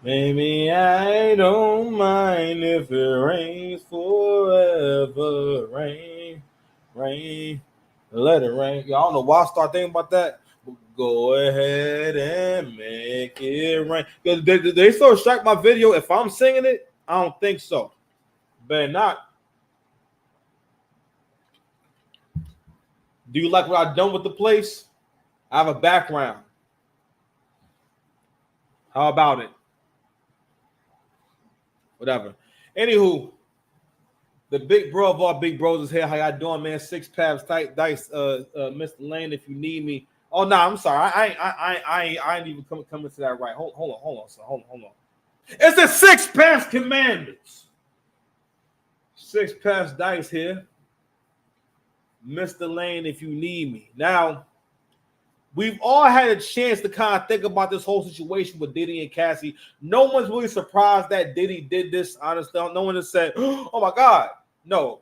Maybe I don't mind if it rains forever. Rain, rain, let it rain. Y'all don't know why I start thinking about that. But go ahead and make it rain. They still strike my video if I'm singing it? I don't think so. Better not. Do you like what I've done with the place? I have a background. How about it? Whatever. Anywho, the big bro of all big bros is here. How y'all doing, man? Six paths, tight dice, Mr. Lane, if you need me. Oh no, I'm sorry. I ain't even coming to that right. Hold on, so hold on. It's the six paths commandments. Six paths dice here, Mr. Lane, if you need me. Now, we've all had a chance to kind of think about this whole situation with Diddy and Cassie. No one's really surprised that Diddy did this. Honestly, no one has said, "Oh my God." No,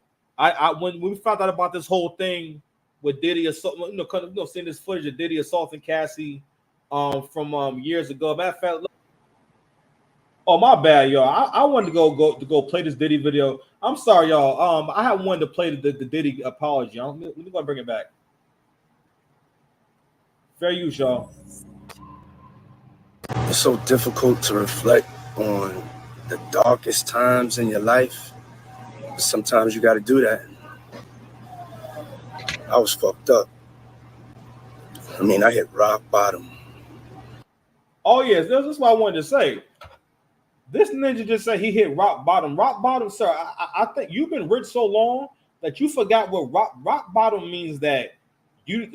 when we found out about this whole thing with Diddy assault, seeing this footage of Diddy assaulting Cassie, from years ago. Matter of fact, oh my bad, y'all. I wanted to go play this Diddy video. I'm sorry, y'all. I had wanted to play the Diddy apology. Let me go bring it back. Fair use, y'all. It's so difficult to reflect on the darkest times in your life. But sometimes you got to do that. I was fucked up. I mean, I hit rock bottom. Oh yes, that's what I wanted to say. This ninja just said he hit rock bottom. Rock bottom, sir. I think you've been rich so long that you forgot what rock bottom means. That you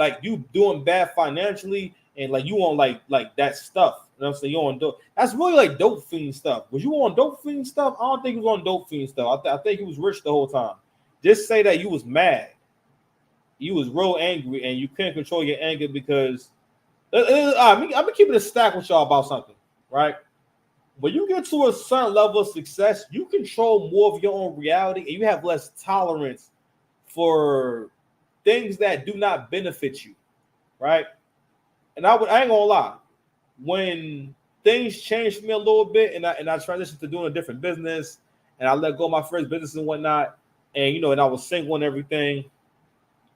doing bad financially and like you on like that stuff. You know what I'm saying? You on dope. That's really like dope fiend stuff. Was you on dope fiend stuff? I don't think he was on dope fiend stuff. I think he was rich the whole time. Just say that you was mad. You was real angry and you couldn't control your anger because I'm gonna keep it a stack with y'all about something, right? When you get to a certain level of success, you control more of your own reality and you have less tolerance for things that do not benefit you, right? And I ain't gonna lie, when things changed for me a little bit and I transitioned to doing a different business and I let go of my first business and whatnot, and and I was single and everything,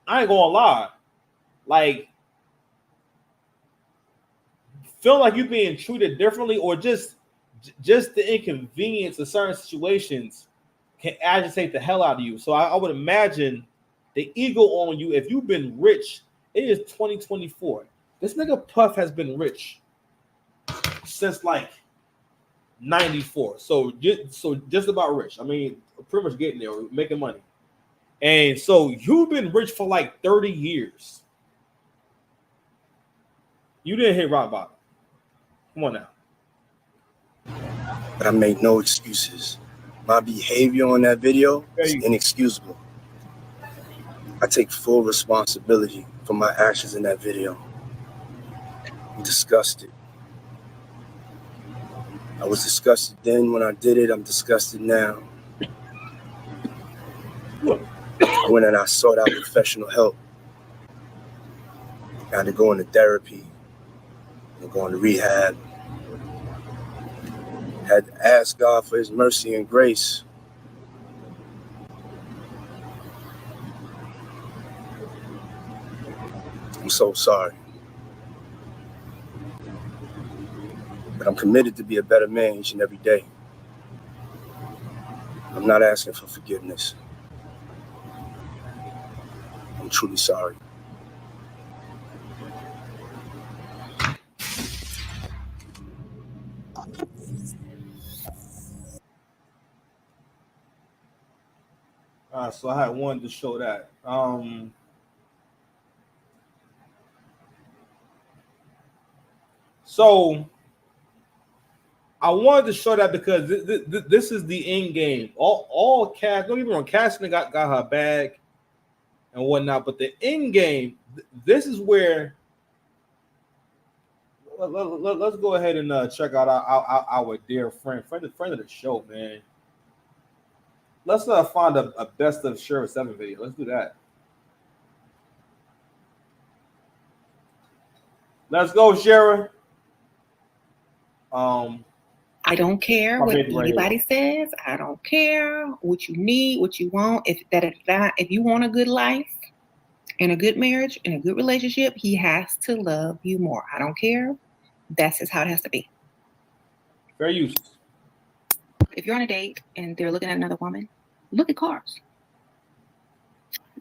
I ain't gonna lie, like feel like you're being treated differently or just the inconvenience of certain situations can agitate the hell out of you. So I would imagine the ego on you, if you've been rich, it is 2024. This nigga Puff has been rich since like 94. So just about rich. I mean, pretty much getting there, making money. And so you've been rich for like 30 years. You didn't hit rock bottom. Come on now. But I made no excuses. My behavior on that video is inexcusable. I take full responsibility for my actions in that video. I'm disgusted. I was disgusted then when I did it. I'm disgusted now. I went and I sought out professional help. I had to go into therapy and go into rehab. Had to ask God for his mercy and grace. I'm so sorry. But I'm committed to be a better man each and every day. I'm not asking for forgiveness. I'm truly sorry. So I had wanted to show that. So I wanted to show that because this is the end game. All Cass, don't get me wrong, Cassie got her bag and whatnot, but the end game, this is where let's go ahead and check out our dear friend of the show, man. Let's find a best of Sheriff 7 video. Let's do that. Let's go, Sheriff. I don't care what anybody says. I don't care what you need, what you want. If you want a good life and a good marriage and a good relationship, he has to love you more. I don't care. That's just how it has to be. Fair use. If you're on a date and they're looking at another woman, look at cars.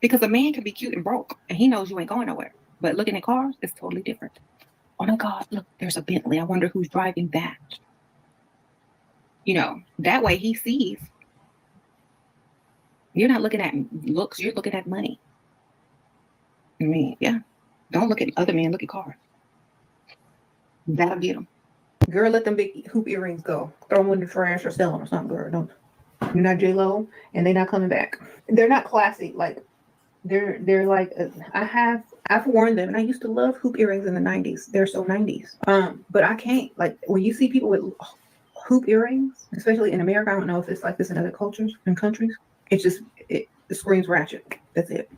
Because a man can be cute and broke and he knows you ain't going nowhere. But looking at cars is totally different. Oh my God, look, there's a Bentley. I wonder who's driving that. You know, that way he sees. You're not looking at looks, you're looking at money. I mean, yeah. Don't look at other men, look at cars. That'll get them. Girl, let them big hoop earrings go. Throw them in the trash or sell them or something, girl. Don't. You're not J-Lo, and they're not coming back. They're not classy. Like, they're like, I've worn them, and I used to love hoop earrings in the 90s. They're so 90s. But I can't. Like, when you see people with hoop earrings, especially in America, I don't know if it's like this in other cultures and countries. It's just, it screams ratchet. That's it.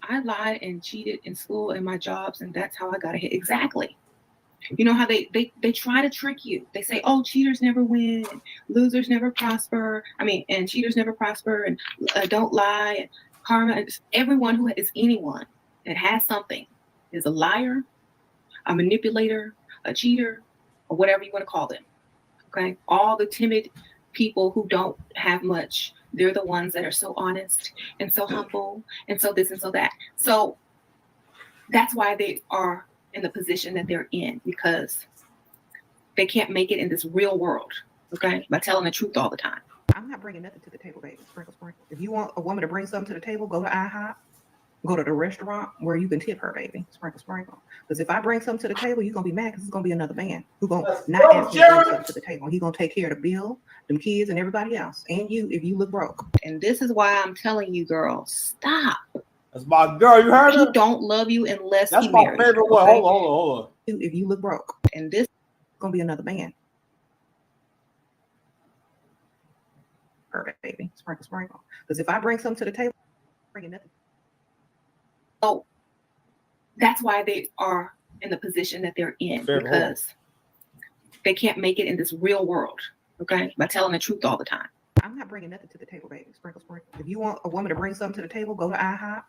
I lied and cheated in school and my jobs, and that's how I got ahead. Exactly. You know how they try to trick you. They say, oh, cheaters never win, losers never prosper. I mean, and cheaters never prosper, and don't lie. And karma. Everyone who is anyone that has something is a liar, a manipulator, a cheater, or whatever you want to call them. Okay? All the timid people who don't have much, they're the ones that are so honest and so humble and so this and so that. So that's why they are in the position that they're in, because they can't make it in this real world, okay, by telling the truth all the time. I'm not bringing nothing to the table, baby. Sprinkle, sprinkle. If you want a woman to bring something to the table, go to IHOP, go to the restaurant where you can tip her, baby. Sprinkle, sprinkle. Because if I bring something to the table, you're going to be mad because it's going to be another man who's going to not ask me to bring something to the table. He's going to take care of the bill, them kids, and everybody else. And you, if you look broke. And this is why I'm telling you, girls, stop. That's my girl. You heard her? He don't love you unless that's he my marries favorite you, one. okay? Hold on. If you look broke. And this is going to be another man. Perfect, baby. Sprinkle, sprinkle. Because if I bring something to the table, I'm bringing nothing. So that's why they are in the position that they're in, because they can't make it in this real world, okay, by telling the truth all the time. I'm not bringing nothing to the table, baby. Sprinkle, sprinkle. If you want a woman to bring something to the table, go to IHOP,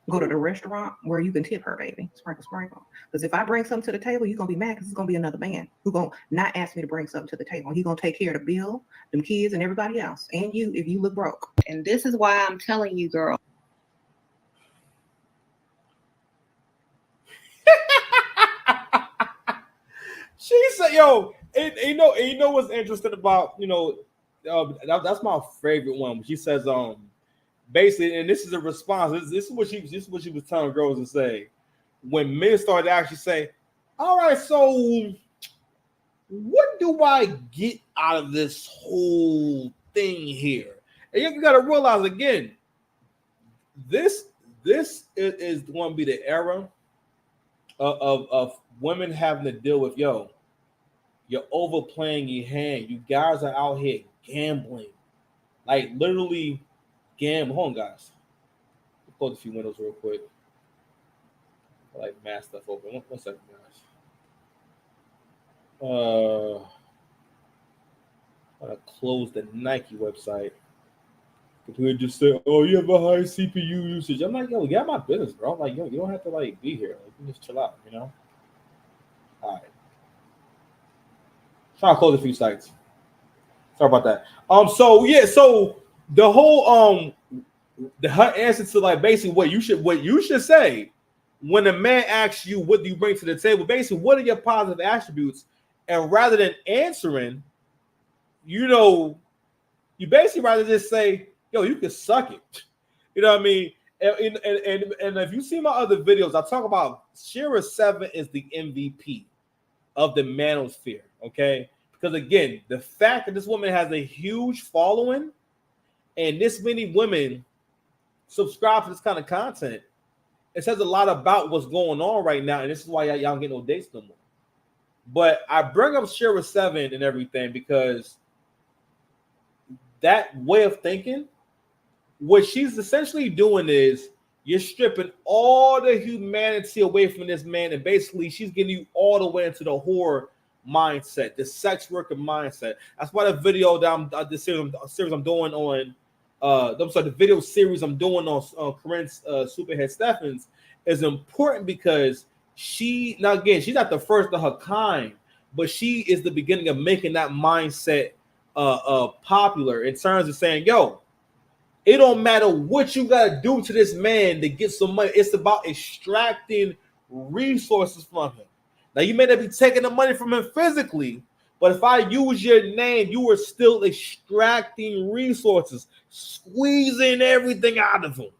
go to the restaurant where you can tip her, baby. Sprinkle, sprinkle. Because if I bring something to the table, you're going to be mad because it's going to be another man who's going to not ask me to bring something to the table. He's going to take care of the bill, them kids, and everybody else. And you, if you look broke. And this is why I'm telling you, girl. She said, "Yo, and you know what's interesting about that's my favorite one." She says, basically, and this is a response. This is what she was telling girls to say when men started to actually say, "All right, so what do I get out of this whole thing here?" And you got to realize again, this is going to be the era of women having to deal with, you're overplaying your hand. You guys are out here gambling, like literally gambling. Hold on, guys. Close a few windows real quick. I like mass stuff open. One second, guys. I'm gonna close the Nike website. People just say, "Oh, you have a high CPU usage." I'm like, "Yo, get out my business, bro." I'm like, "Yo, you don't have to like be here. Like, you just chill out, you know." All right. Trying to close a few sites. Sorry about that. So the whole her answer to like basically what you should say when a man asks you what do you bring to the table, basically what are your positive attributes, and rather than answering, you basically rather just say, "Yo, you can suck it." You know what I mean? And if you see my other videos, I talk about Shira 7 is the MVP of the manosphere, okay? Because again, the fact that this woman has a huge following and this many women subscribe to this kind of content, it says a lot about what's going on right now, and this is why y'all don't get no dates no more. But I bring up Shira 7 and everything because that way of thinking, what she's essentially doing is you're stripping all the humanity away from this man, and basically she's getting you all the way into the whore mindset, the sex worker mindset. That's why the video that the series I'm doing on, the video series I'm doing on Corinne's Superhead Stephens is important because she's not the first of her kind, but she is the beginning of making that mindset popular in terms of saying, yo, it don't matter what you gotta do to this man to get some money. It's about extracting resources from him. Now you may not be taking the money from him physically, but if I use your name, you are still extracting resources, squeezing everything out of him.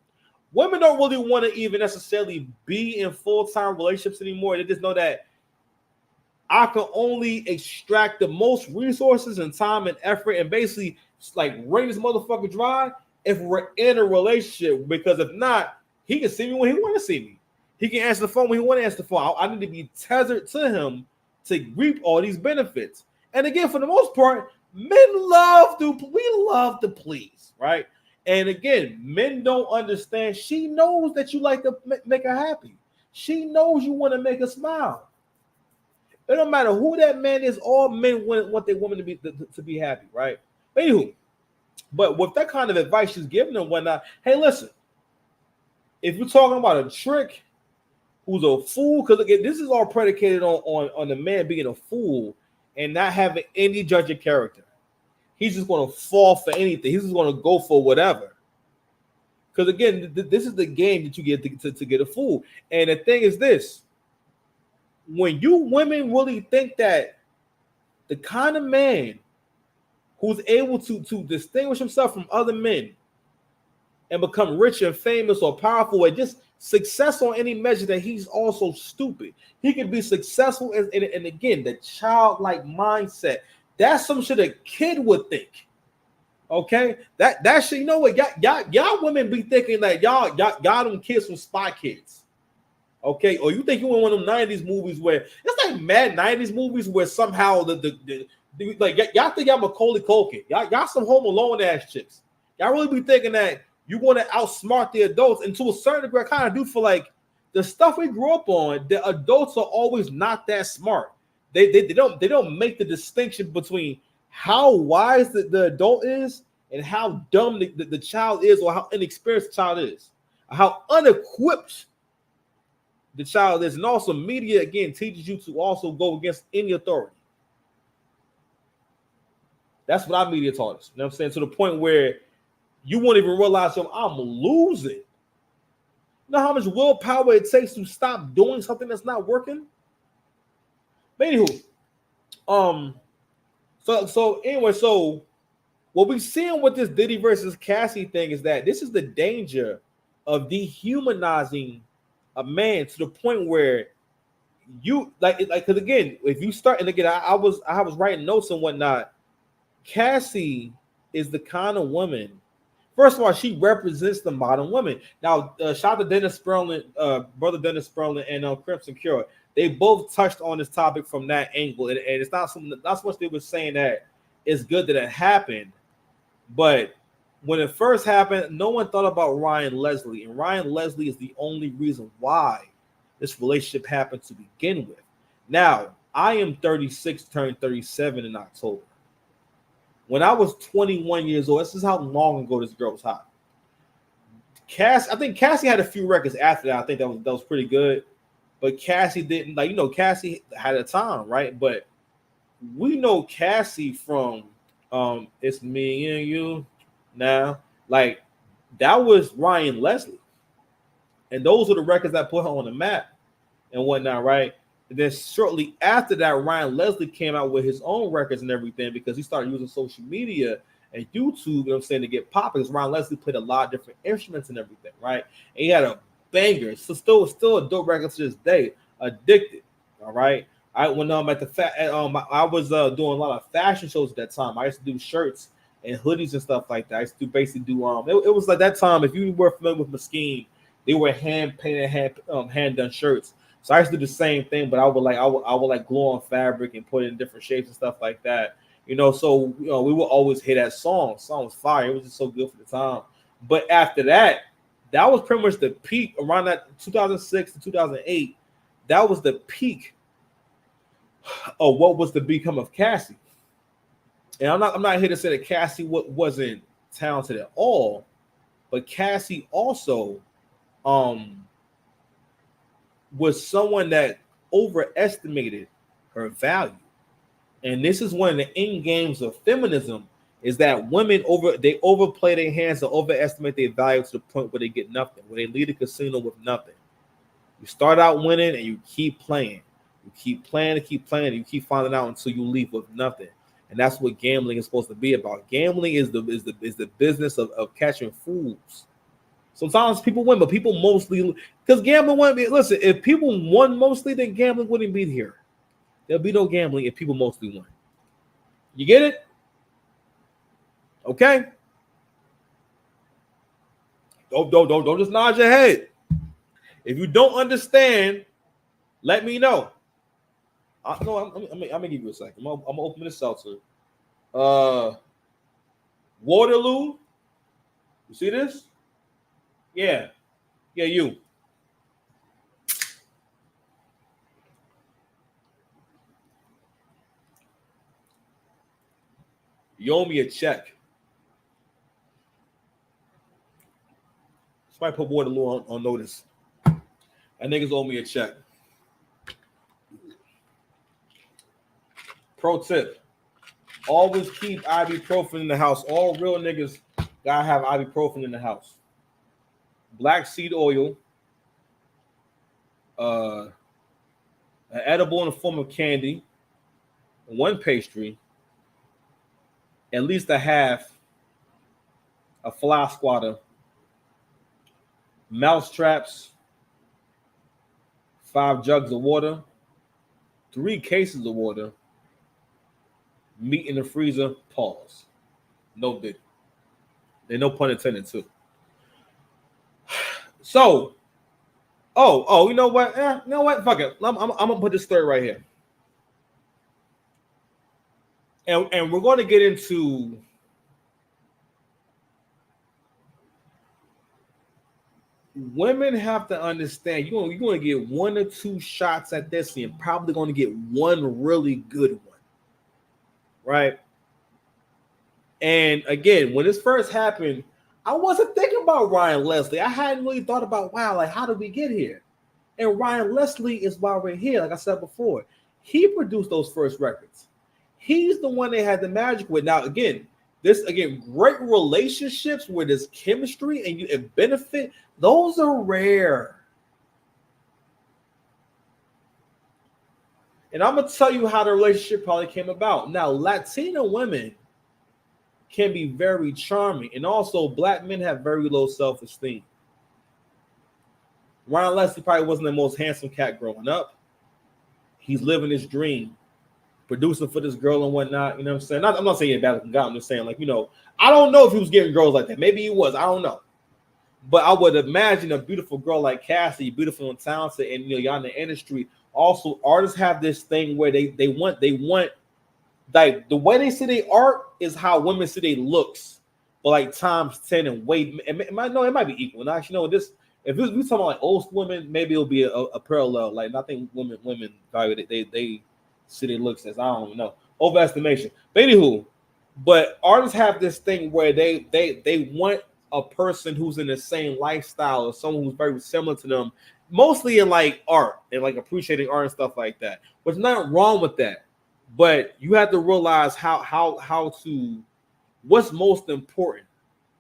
Women don't really want to even necessarily be in full-time relationships anymore. They just know that I can only extract the most resources and time and effort and basically like wring this motherfucker dry if we're in a relationship. Because if not, he can see me when he want to see me. He can answer the phone when he want to answer the phone. I need to be tethered to him to reap all these benefits. And again, for the most part, we love to please, right? And again, men don't understand. She knows that you like to make her happy. She knows you want to make her smile. It don't matter who that man is. All men want their woman to be happy, right? Anywho, but with that kind of advice she's giving them, whatnot, hey, listen, if you're talking about a trick who's a fool, because again, this is all predicated on the man being a fool and not having any judge of character. He's just going to fall for anything. He's just going to go for whatever. Because again, this is the game that you get to get a fool. And the thing is this: when you women really think that the kind of man who's able to distinguish himself from other men and become rich and famous or powerful and just successful on any measure, that he's also stupid. He can be successful, and again, the childlike mindset. That's some shit a kid would think. Okay, that shit. You know what? Y'all women be thinking that y'all them kids from Spy Kids. Okay, or you think you in one of them 90s movies where it's like mad 90s movies where somehow the like y'all think y'all Macaulay Culkin. Y'all some Home Alone ass chicks. Y'all really be thinking that you want to outsmart the adults, and to a certain degree, I kind of do feel like the stuff we grew up on, the adults are always not that smart. They don't make the distinction between how wise the adult is and how dumb the child is, or how inexperienced the child is, or how unequipped the child is. And also media, again, teaches you to also go against any authority. That's what our media taught us. You know what I'm saying? To the point where you won't even realize, I'm losing. You know how much willpower it takes to stop doing something that's not working? But anywho, so what we're seeing with this Diddy versus Cassie thing is that this is the danger of dehumanizing a man to the point where you like because again, if you start, and again, I was writing notes and whatnot. Cassie is the kind of woman. First of all, she represents the modern woman. Now, shout out to Dennis Sperling, brother Dennis Sperling, and Crimson Cure. They both touched on this topic from that angle, and it's not something. Not so much they were saying that it's good that it happened, but when it first happened, no one thought about Ryan Leslie, and Ryan Leslie is the only reason why this relationship happened to begin with. Now, I am 36, turned 37 in October. When I was 21 years old, this is how long ago this girl was hot. I think Cassie had a few records after that. I think that was pretty good. But Cassie didn't, Cassie had a time, right? But we know Cassie from It's Me and You Now. Like, that was Ryan Leslie. And those are the records that put her on the map and whatnot, right? And then shortly after that, Ryan Leslie came out with his own records and everything because he started using social media and YouTube, you know what I'm saying, to get popping. Because Ryan Leslie played a lot of different instruments and everything, right? And he had a banger. So still a dope record to this day. Addicted, all right? I was doing a lot of fashion shows at that time. I used to do shirts and hoodies and stuff like that. I used to basically do it was like that time. If you were familiar with Mesquite, they were hand painted, hand done shirts. So I used to do the same thing, but I would glue on fabric and put it in different shapes and stuff like that. So we would always hear that song. The song was fire. It was just so good for the time. But after that, that was pretty much the peak around that 2006 to 2008. That was the peak what was to become of Cassie. And I'm not here to say that Cassie wasn't talented at all, but Cassie also was someone that overestimated her value. And this is one of the end games of feminism, is that women overplay their hands and overestimate their value to the point where they get nothing, where they leave the casino with nothing. You start out winning and you keep playing. You keep playing and and you keep finding out until you leave with nothing. And that's what gambling is supposed to be about. Gambling is the business of catching fools. Sometimes people win, but people mostly, because gambling wouldn't be, listen, if people won mostly, then gambling wouldn't be here. There'll be no gambling if people mostly win. You get it? Okay. Don't just nod your head. If you don't understand, let me know. I'm gonna give you a second. I'm gonna open this seltzer. Waterloo. You see this? Yeah, you. You owe me a check. Somebody put Waterloo on notice. That niggas owe me a check. Pro tip: always keep ibuprofen in the house. All real niggas gotta have ibuprofen in the house. Black seed oil, an edible in the form of candy, one pastry, at least a half, a fly swatter, mouse traps, 5 jugs of water, 3 cases of water, meat in the freezer, pause. No big. There's no pun intended too. So, you know what? You know what? Fuck it. I'm gonna put this story right here. And we're going to get into women have to understand you're going to get 1 or 2 shots at this, and you're probably going to get one really good one, right? And again, when this first happened, I wasn't thinking about Ryan Leslie. I hadn't really thought about, wow, like, how did we get here? And Ryan Leslie is why we're here. Like I said before, he produced those first records. He's the one they had the magic with. Now, great relationships where there's chemistry and you benefit, those are rare. And I'm going to tell you how the relationship probably came about. Now, Latina women can be very charming, and also black men have very low self-esteem. Ryan Leslie probably wasn't the most handsome cat growing up. He's living his dream, producing for this girl and whatnot. You know what I'm saying? I'm not saying bad looking guy. I'm just saying, like, I don't know if he was getting girls like that. Maybe he was. I don't know. But I would imagine a beautiful girl like Cassie, beautiful and talented, and y'all in the industry. Also, artists have this thing where they want like the way they see their art is how women see their looks, but like times 10 and weight. It might be equal. And actually, if we talking about like old women, maybe it'll be a parallel. Like, I think women value they see their looks as, I don't know, overestimation. But anywho, but artists have this thing where they want a person who's in the same lifestyle or someone who's very similar to them, mostly in like art and like appreciating art and stuff like that. There's nothing wrong with that. But you have to realize how to what's most important.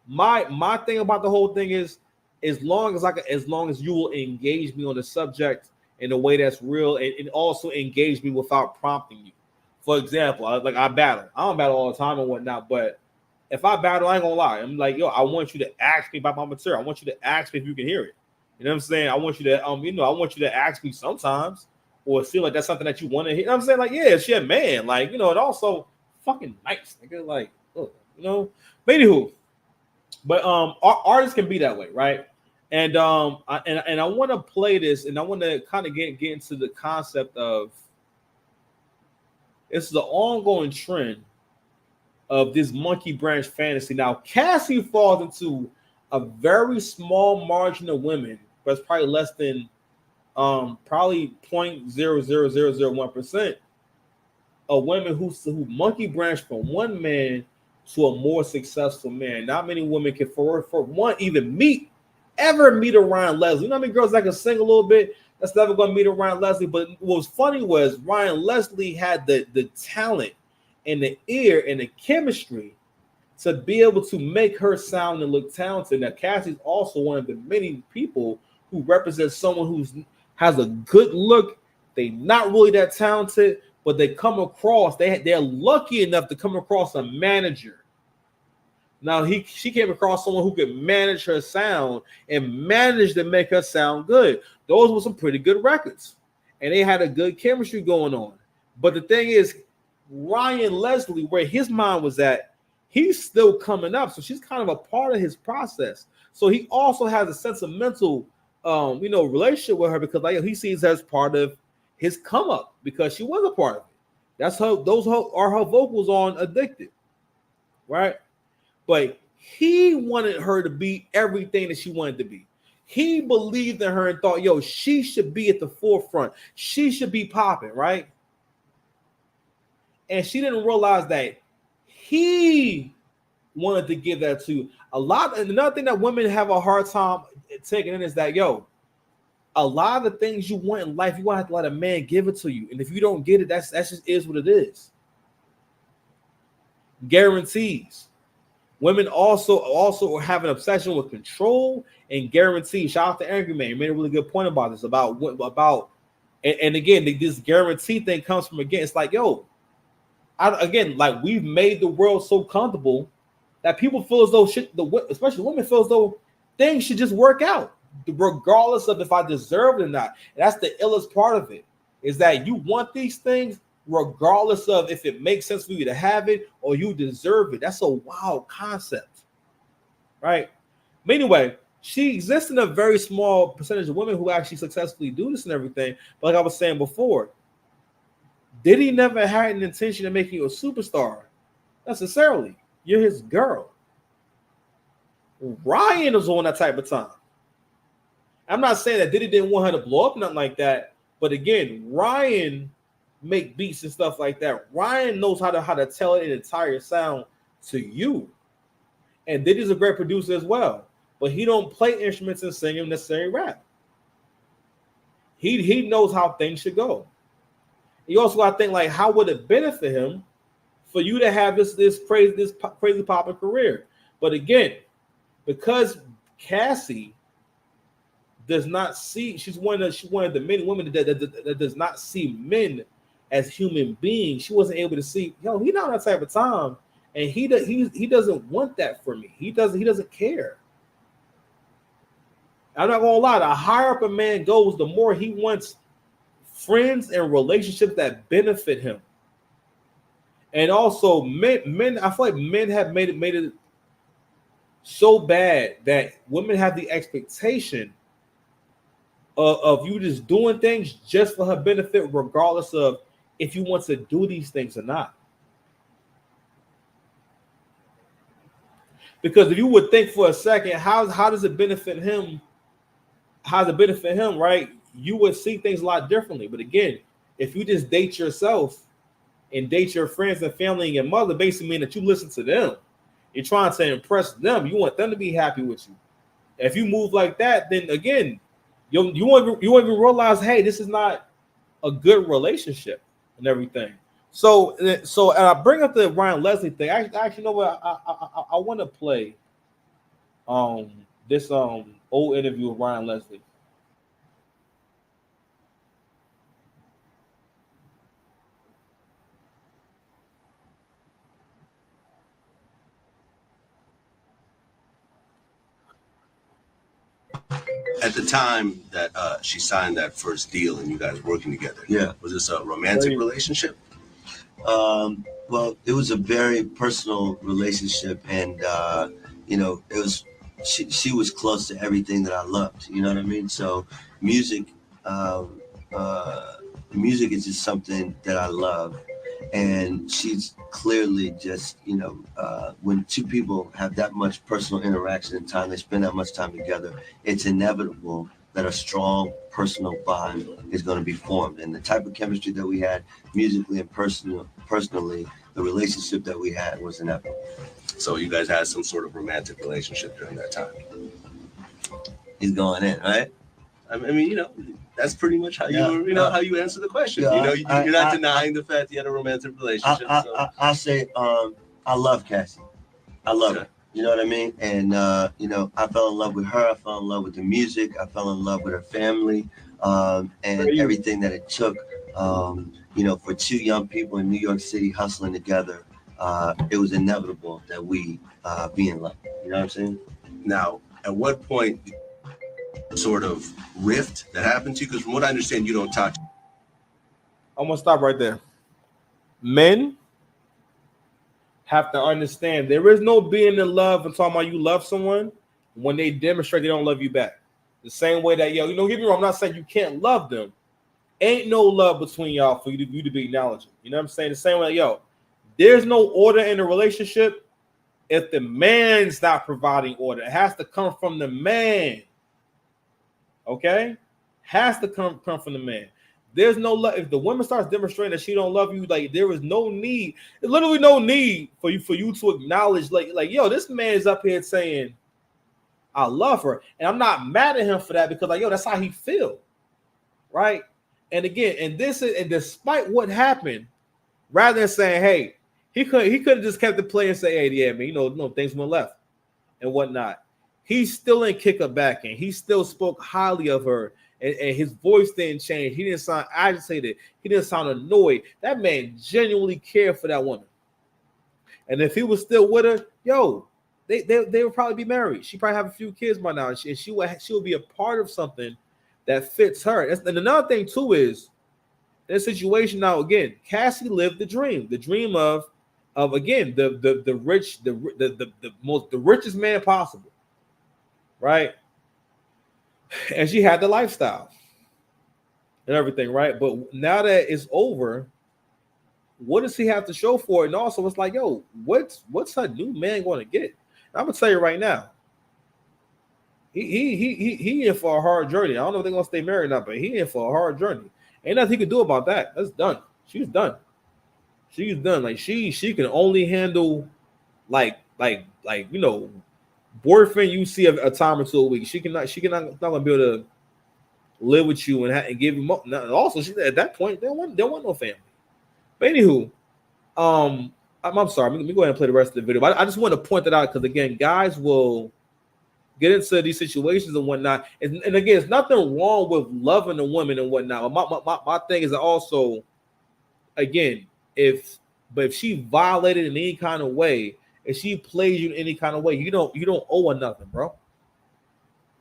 My thing about the whole thing is, as long as you will engage me on the subject in a way that's real, and also engage me without prompting you. For example, I battle. I don't battle all the time and whatnot, but if I battle, I ain't gonna lie. I'm like, I want you to ask me about my material. I want you to ask me if you can hear it. You know what I'm saying? I want you to I want you to ask me sometimes, or feel like that's something that you want to hear. You know what I'm saying? Like, yeah, shit, man. Like, and also fucking nice. Nigga. Like, but anywho. But artists can be that way, right? And I want to play this, and I want to kind of get into the concept of it's the ongoing trend of this monkey branch fantasy. Now, Cassie falls into a very small margin of women, but it's probably less than probably 0.00001%, a woman who monkey branch from one man to a more successful man. Not many women can for one even ever meet a Ryan Leslie. You know how many girls that can sing a little bit that's never going to meet a Ryan Leslie. But what was funny was Ryan Leslie had the talent and the ear and the chemistry to be able to make her sound and look talented. Now, Cassie's also one of the many people who represents someone who has a good look. They're not really that talented, but they come across, they're lucky enough to come across a manager. Now, she came across someone who could manage her sound and manage to make her sound good. Those were some pretty good records, and they had a good chemistry going on. But the thing is, Ryan Leslie, where his mind was at, he's still coming up, so she's kind of a part of his process. So he also has a sentimental, relationship with her because he sees her as part of his come up because she was a part of it. That's her. Are her vocals on "Addicted," right? But he wanted her to be everything that she wanted to be. He believed in her and thought, yo, she should be at the forefront. She should be popping, right? And she didn't realize that he wanted to give that to and another thing that women have a hard time taking in is that, yo, a lot of the things you want in life, you want to have to let a man give it to you. And if you don't get it, that just is what it is. Guarantees. Women also have an obsession with control and guarantee. Shout out to Angry Man. He made a really good point about this, and again, this guarantee thing comes from, again, it's like, yo, we've made the world so comfortable that people feel as though especially women feel as though things should just work out, regardless of if I deserve it or not. And that's the illest part of it, is that you want these things regardless of if it makes sense for you to have it or you deserve it. That's a wild concept, right? But anyway, she exists in a very small percentage of women who actually successfully do this and everything. But like I was saying before, Diddy never had an intention of making you a superstar necessarily. You're his girl. Ryan was on that type of time. I'm not saying that Diddy didn't want her to blow up, nothing like that. But again, Ryan make beats and stuff like that. Ryan knows how to tell an entire sound to you. And Diddy's a great producer as well. But he don't play instruments and sing him necessarily rap. He knows how things should go. You also got to think, like, how would it benefit him for you to have this crazy popping career? But again, because Cassie does not see, she's one of the many women that does not see men as human beings. She wasn't able to see, yo, he's not that type of time, and he doesn't want that for me. He doesn't care. I'm not gonna lie. The higher up a man goes, the more he wants friends and relationships that benefit him. And also, men. I feel like men have made it so bad that women have the expectation of you just doing things just for her benefit, regardless of if you want to do these things or not. Because if you would think for a second, how does it benefit him? How does it benefit him, right? You would see things a lot differently. But again, if you just date yourself and date your friends and family and your mother, basically mean that you listen to them. You're trying to impress them. You want them to be happy with you. If you move like that, then again, you won't even realize, hey, this is not a good relationship and everything. So and I bring up the Ryan Leslie thing. I actually know what I want to play this old interview with Ryan Leslie. At the time that she signed that first deal and you guys working together, Yeah. was this a romantic relationship? Well, it was a very personal relationship, and it was she was close to everything that I loved. You know what I mean? So music is just something that I love, and she's clearly just when two people have that much personal interaction and time, they spend that much time together, it's inevitable that a strong personal bond is going to be formed. And the type of chemistry that we had musically and personally, the relationship that we had was inevitable. So you guys had some sort of romantic relationship during that time. He's going in, right? I mean, that's pretty much how how you answer the question. Yeah, you're not denying the fact you had a romantic relationship. I say, I love Cassie. I love her. You know what I mean? And, I fell in love with her. I fell in love with the music. I fell in love with her family, and everything that it took, for two young people in New York City hustling together. It was inevitable that we be in love. You know what I'm saying? Now, at what point sort of rift that happened to you? Because from what I understand, you don't talk. I'm going to stop right there. Men have to understand there is no being in love and talking about you love someone when they demonstrate they don't love you back. The same way that, get me wrong, I'm not saying you can't love them. Ain't no love between y'all for you to be acknowledging. You know what I'm saying? The same way, there's no order in a relationship if the man's not providing order. It has to come from the man. Okay? Has to come from the man. There's no love. If the woman starts demonstrating that she don't love you, like there is no need. There's literally no need for you to acknowledge, this man is up here saying, I love her. And I'm not mad at him for that because that's how he feel. Right? And again, and despite what happened, rather than saying, hey, he could have just kept the play and say, hey, yeah, man, things went left and whatnot. He still didn't kick her back in. He still spoke highly of her, and his voice didn't change. He didn't sound agitated. He didn't sound annoyed. That man genuinely cared for that woman. And if he was still with her, they would probably be married. She probably have a few kids by now, and she would be a part of something that fits her. And another thing too is this situation now. Again, Cassie lived the dream of again the rich, the richest man possible, right? And she had the lifestyle and everything, right? But now that it's over, what does he have to show for it? And also, it's like, what's her new man going to get? I'm gonna tell you right now. He in for a hard journey. I don't know if they're gonna stay married or not, but he in for a hard journey. Ain't nothing he could do about that. That's done. She's done. She's done. Like she can only handle like boyfriend you see a time or two a week. She not gonna be able to live with you and give you. Also, she at that point they want no family. But anywho, I'm sorry. Let me go ahead and play the rest of the video. But I just want to point that out because again, guys will get into these situations and whatnot. And again, there's nothing wrong with loving a woman and whatnot. My thing is also, again, if she violated in any kind of way, if she plays you in any kind of way, you don't owe her nothing, bro. You know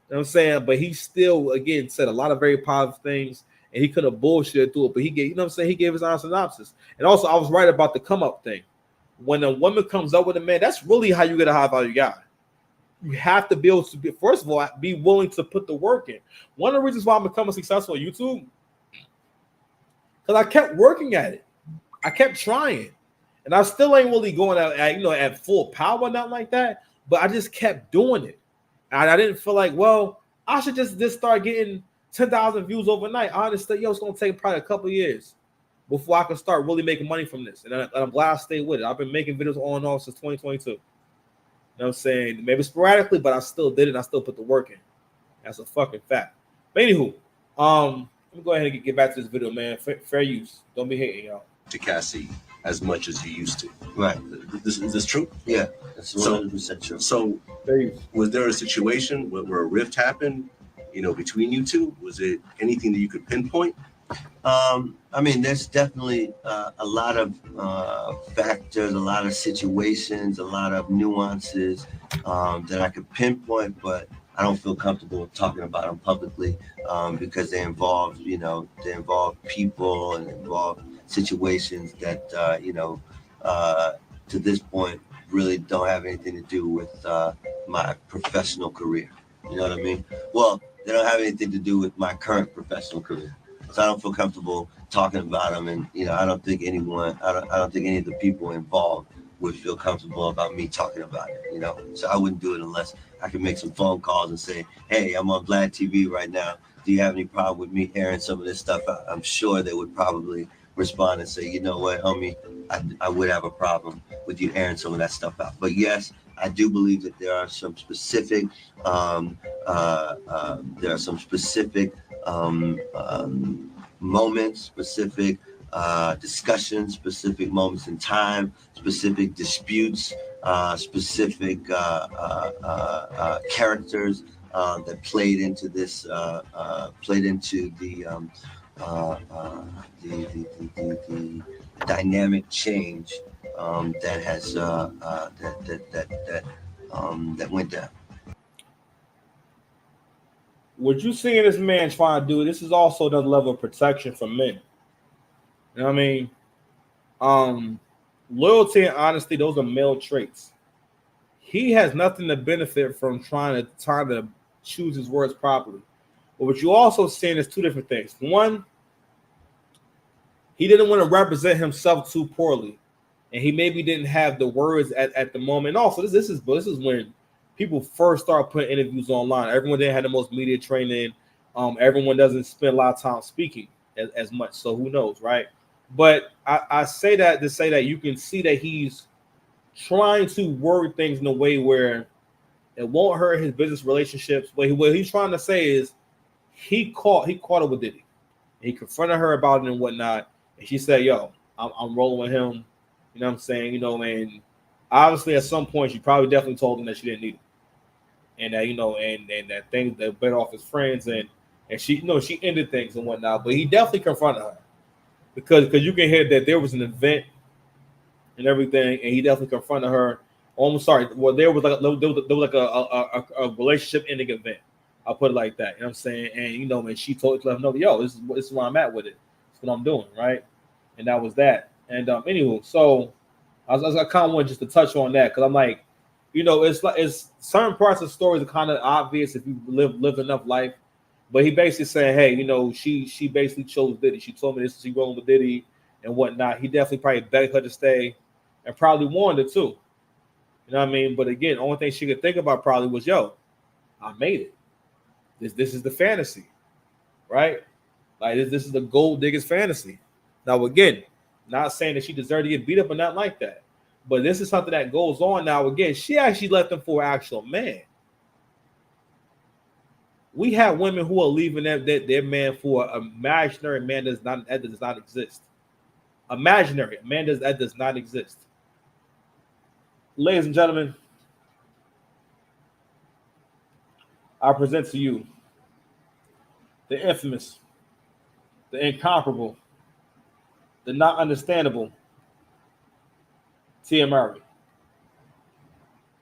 what I'm saying? But he still, again, said a lot of very positive things, and he could have bullshit through it. But he gave, he gave his honest synopsis. And also, I was right about the come up thing. When a woman comes up with a man, that's really how you get a high value guy. You have to be able to first of all, be willing to put the work in. One of the reasons why I'm becoming successful on YouTube, because I kept working at it. I kept trying. And I still ain't really going at full power, not like that. But I just kept doing it. And I didn't feel like, I should just start getting 10,000 views overnight. I understand, it's going to take probably a couple of years before I can start really making money from this. And I'm glad I stayed with it. I've been making videos on and off since 2022. You know what I'm saying? Maybe sporadically, but I still did it. And I still put the work in. That's a fucking fact. But anywho, let me go ahead and get back to this video, man. Fair use. Don't be hating, y'all. To Cassie as much as you used to. Right. Is this true? Yeah. That's 100% true. So was there a situation where a rift happened, between you two? Was it anything that you could pinpoint? I mean, there's definitely a lot of factors, a lot of situations, a lot of nuances that I could pinpoint, but I don't feel comfortable talking about them publicly because they involve people and involve situations that, to this point, really don't have anything to do with my professional career. You know what I mean? Well, they don't have anything to do with my current professional career. So I don't feel comfortable talking about them. And, I don't think any of the people involved would feel comfortable about me talking about it, you know. So I wouldn't do it unless I could make some phone calls and say, hey, I'm on Vlad TV right now. Do you have any problem with me airing some of this stuff out? I'm sure they would probably respond and say, you know what, homie, I would have a problem with you airing some of that stuff out. But yes, I do believe that there are some specific moments, specific discussions, specific moments in time, specific disputes, specific characters that played into this, played into the dynamic change that has that went down. What you seeing this man trying to do, this is also another level of protection for men. You know what I mean? Loyalty and honesty, those are male traits. He has nothing to benefit from trying to choose his words properly. But what you also seeing is two different things. One, he didn't want to represent himself too poorly, and he maybe didn't have the words at the moment. And also, this is when people first start putting interviews online. Everyone didn't have the most media training. Everyone doesn't spend a lot of time speaking as much. So who knows, right? But I say that to say that you can see that he's trying to word things in a way where it won't hurt his business relationships. What he's trying to say is he caught it with Diddy. He confronted her about it and whatnot. And she said, yo, I'm rolling with him. You know what I'm saying? You know, and obviously at some point she probably definitely told him that she didn't need him. And that, you know, and that things that bit off his friends and she, you know, she ended things and whatnot. But he definitely confronted her. Because you can hear that there was an event and everything, and he definitely confronted her. There was like a relationship ending event. I'll put it like that. You know what I'm saying? And you know, and she let him know, yo, this is where I'm at with it. That's what I'm doing, right? And that was that. And anywho, so I kind of wanted just to touch on that because I'm like, you know, it's certain parts of the stories are kind of obvious if you lived enough life. But he basically saying, hey, you know, she basically chose Diddy. She told me this, she rolling with Diddy and whatnot. He definitely probably begged her to stay and probably warned her too. You know what I mean? But again, the only thing she could think about probably was, yo, I made it. This is the fantasy, right? Like this is the gold digger's fantasy. Now, again, not saying that she deserved to get beat up or nothing like that. But this is something that goes on now. Again, she actually left him for an actual man. We have women who are leaving their man for an imaginary man that does not exist. Imaginary man that does not exist. Ladies and gentlemen, I present to you the infamous, the incomparable, the not understandable Hyperamy.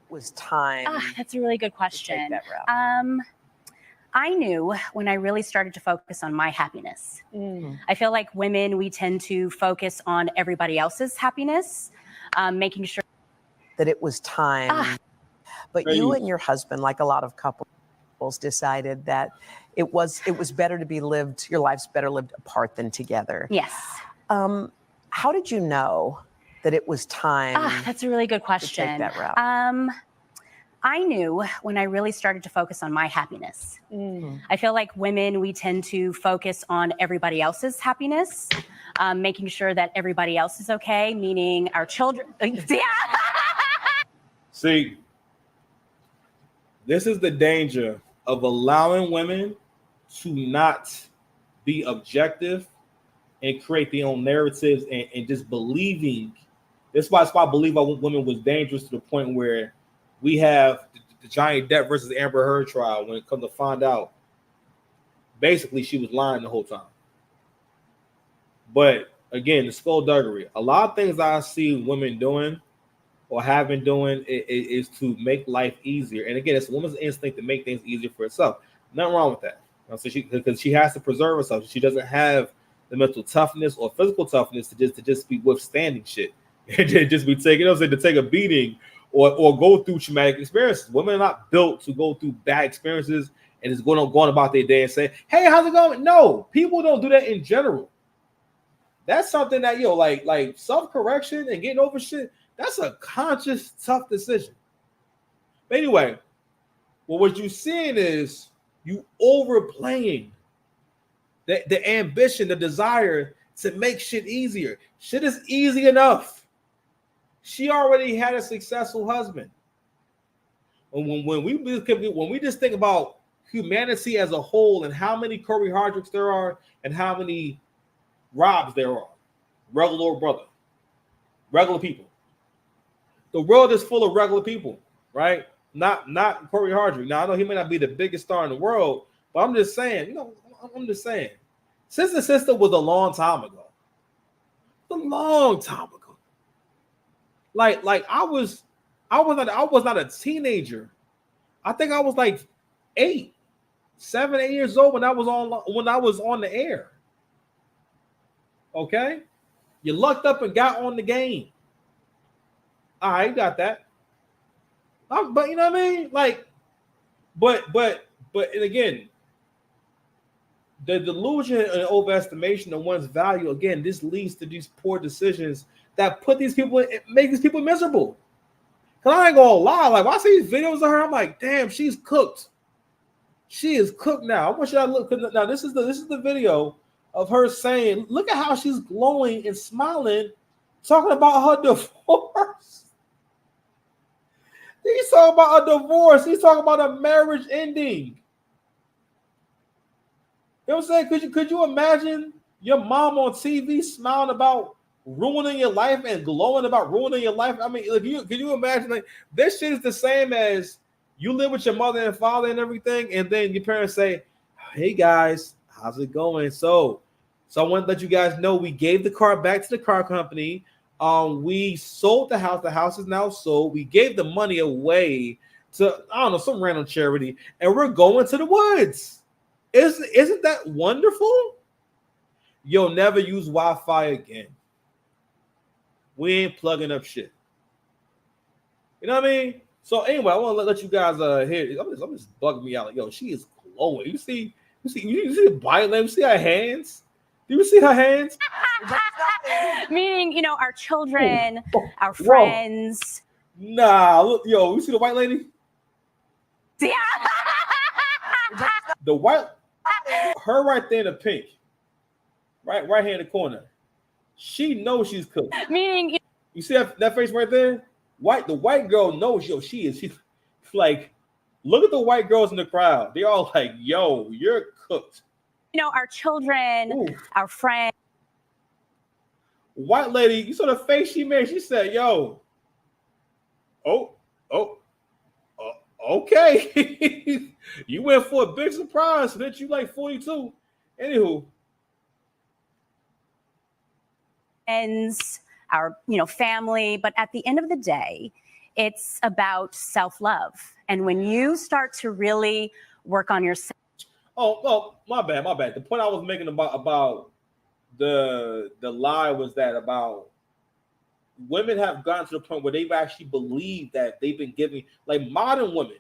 Was time? That's a really good question. To take that route? I knew when I really started to focus on my happiness. I feel like women, we tend to focus on everybody else's happiness, making sure that it was time. But you and your husband, like a lot of couples, decided that it was better to be lived, your life's better lived apart than together. Yes. How did you know that it was time? That's a really good question. To take that route? I knew when I really started to focus on my happiness. I feel like women, we tend to focus on everybody else's happiness, making sure that everybody else is okay, meaning our children. See, this is the danger of allowing women to not be objective and create their own narratives and just believing. That's why I believe women was dangerous to the point where we have the Johnny Depp versus Amber Heard trial when it comes to find out. Basically, she was lying the whole time. But again, the skullduggery. A lot of things I see women doing or have been doing is to make life easier. And again, it's a woman's instinct to make things easier for herself. Nothing wrong with that. So because she has to preserve herself. She doesn't have the mental toughness or physical toughness to just be withstanding shit. And just be taking, to take a beating or go through traumatic experiences. Women are not built to go through bad experiences and just going about their day and say, hey, how's it going? No, people don't do that in general. That's something that, like self-correction and getting over shit, That's a conscious, tough decision. But anyway, well, what you're seeing is you overplaying the ambition, the desire to make shit easier. Shit is easy enough. She already had a successful husband. When we just think about humanity as a whole and how many Corey Hardricks there are and how many Robs there are, regular brother, regular people. The world is full of regular people, right? Not Corey Hardrick. Now I know he may not be the biggest star in the world, but I'm just saying, I'm just saying. Sister Sister was a long time ago. A long time ago. Like I was not a teenager. I think I was like 7, 8 years old when I was on the air. Okay, you lucked up and got on the game. All right, you got that. But you know what I mean? Like, but and again, the delusion and overestimation of one's value. Again, this leads to these poor decisions that put these people, make these people miserable. Cause I ain't gonna lie, like when I see these videos of her, I'm like, damn, she's cooked. She is cooked now. I want you to look. Now this is the video of her saying, look at how she's glowing and smiling, talking about her divorce. He's talking about a divorce. He's talking about a marriage ending. You know what I'm saying? Could you imagine your mom on TV smiling about ruining your life and glowing about ruining your life? I mean, could you imagine, like, this shit is the same as you live with your mother and father and everything, and then your parents say, hey guys, how's it going? So I want to let you guys know we gave the car back to the car company. We sold the house. The house is now sold. We gave the money away to, I don't know, some random charity, and we're going to the woods. Isn't that wonderful? You'll never use Wi-Fi again. We ain't plugging up shit. You know what I mean? So anyway, I want to let you guys hear. I'm just bugging me out. Like, yo, she is glowing. You see the body language. You see her hands? Do you see her hands? Meaning, our children, our friends. Nah, look, yo, you see the white lady? Yeah. The white, her right there in the pink, right here in the corner. She knows she's cooked. Meaning, you see that face right there? The white girl knows, yo, she's like, look at the white girls in the crowd. They're all like, yo, you're cooked. Our children, our friends. White lady, you saw the face she made. She said, yo, okay. You went for a big surprise, bitch. You like 42. Anywho. Friends, our family. But at the end of the day, it's about self-love. And when you start to really work on yourself. Oh, my bad. The point I was making about the lie was that about women have gotten to the point where they've actually believed that they've been giving, like modern women.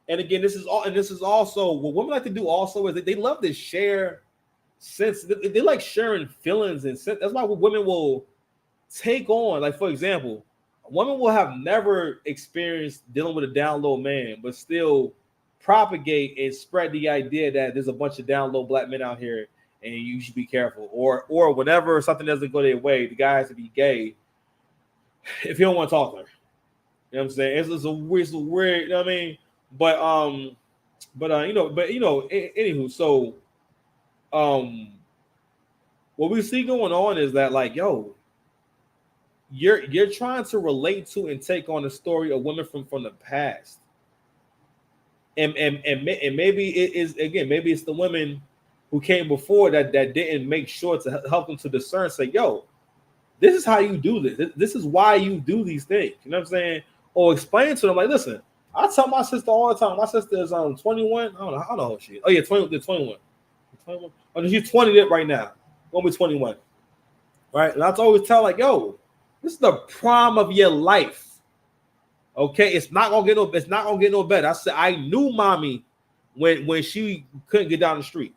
And again, this is also what women like to do also is that they love to share sense. They like sharing feelings and sense. That's why women will take on, like, for example, a woman will have never experienced dealing with a down low man, but still propagate and spread the idea that there's a bunch of down low black men out here and you should be careful. Or whenever something doesn't go their way, the guy has to be gay if you don't want to talk to her. You know what I'm saying? It's a weird, you know what I mean? Anywho, so what we see going on is that, like, yo, you're trying to relate to and take on the story of women from the past. And maybe it is, again, maybe it's the women who came before that didn't make sure to help them to discern, say, yo, this is how you do this. This is why you do these things. You know what I'm saying? Or explain to them, like, listen, I tell my sister all the time. My sister is 21. I don't know how she is. Oh yeah, 21. 21. Oh, she's 20 right now. Gonna be 21. Right? And I always tell, like, yo, this is the prime of your life. Okay, it's not gonna get no better. I said I knew mommy when she couldn't get down the street.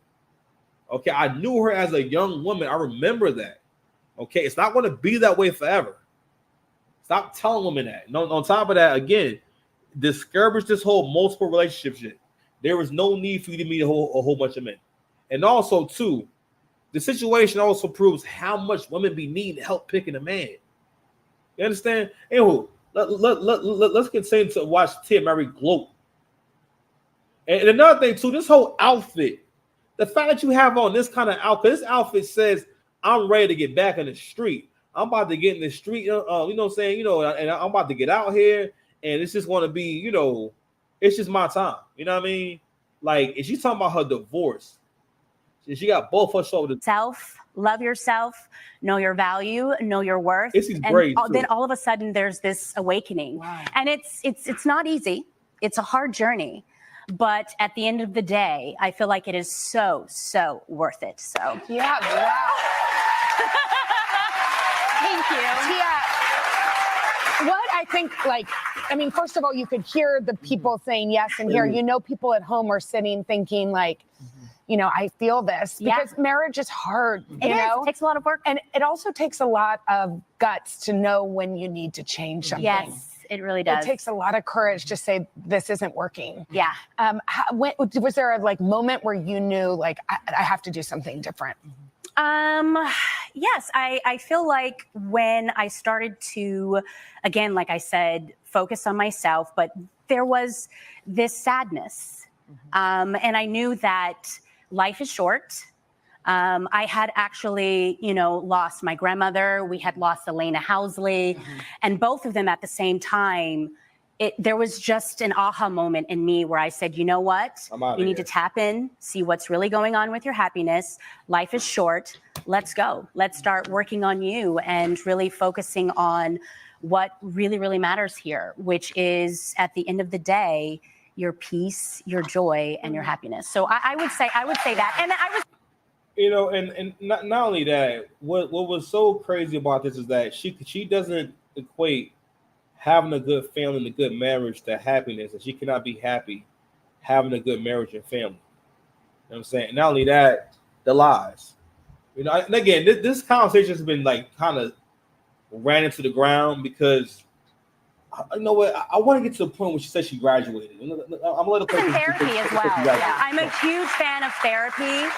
Okay, I knew her as a young woman. I remember that. Okay, it's not gonna be that way forever. Stop telling women that. No, on top of that, again, discourage this whole multiple relationship shit. There is no need for you to meet a whole bunch of men. And also, too, the situation also proves how much women be needing help picking a man. You understand? Anywho, let's continue to watch Tia Mary gloat. And another thing, too, this whole outfit, the fact that you have on this kind of outfit, this outfit says, I'm ready to get back in the street. I'm about to get in the street, you know what I'm saying? You know, and I'm about to get out here, and it's just going to be, you know, it's just my time. You know what I mean? Like, if she's talking about her divorce, she got both her shoulders. Love yourself, know your value, know your worth. And then all of a sudden there's this awakening. Wow. And it's not easy. It's a hard journey. But at the end of the day, I feel like it is so worth it. So yeah, wow. Thank you. Tia, what I think, like, I mean, first of all, you could hear the people saying yes, and here, you know, people at home are sitting thinking like, you know, I feel this because marriage is hard. It takes a lot of work. And it also takes a lot of guts to know when you need to change something. Yes, it really does. It takes a lot of courage to say, this isn't working. Yeah. Was there a like moment where you knew like, I have to do something different? Yes, I feel like when I started to, again, like I said, focus on myself, but there was this sadness. And I knew that life is short. I had actually, you know, lost my grandmother. We had lost Elena Housley, and both of them at the same time. There was just an aha moment in me where I said, you know what? You need to tap in, see what's really going on with your happiness. Life is short. Let's go. Let's start working on you and really focusing on what really, really matters here, which is at the end of the day, your peace, your joy, and your happiness. So I would say that. And I was, you know, and not only that, what was so crazy about this is that she doesn't equate having a good family and a good marriage to happiness, and she cannot be happy having a good marriage and family. You know what I'm saying? Not only that, the lies. You know, and again, this conversation has been like kind of ran into the ground because you know what? I want to get to the point where she said she graduated. I'm a little in therapy as well. Yeah, I'm a huge fan of therapy.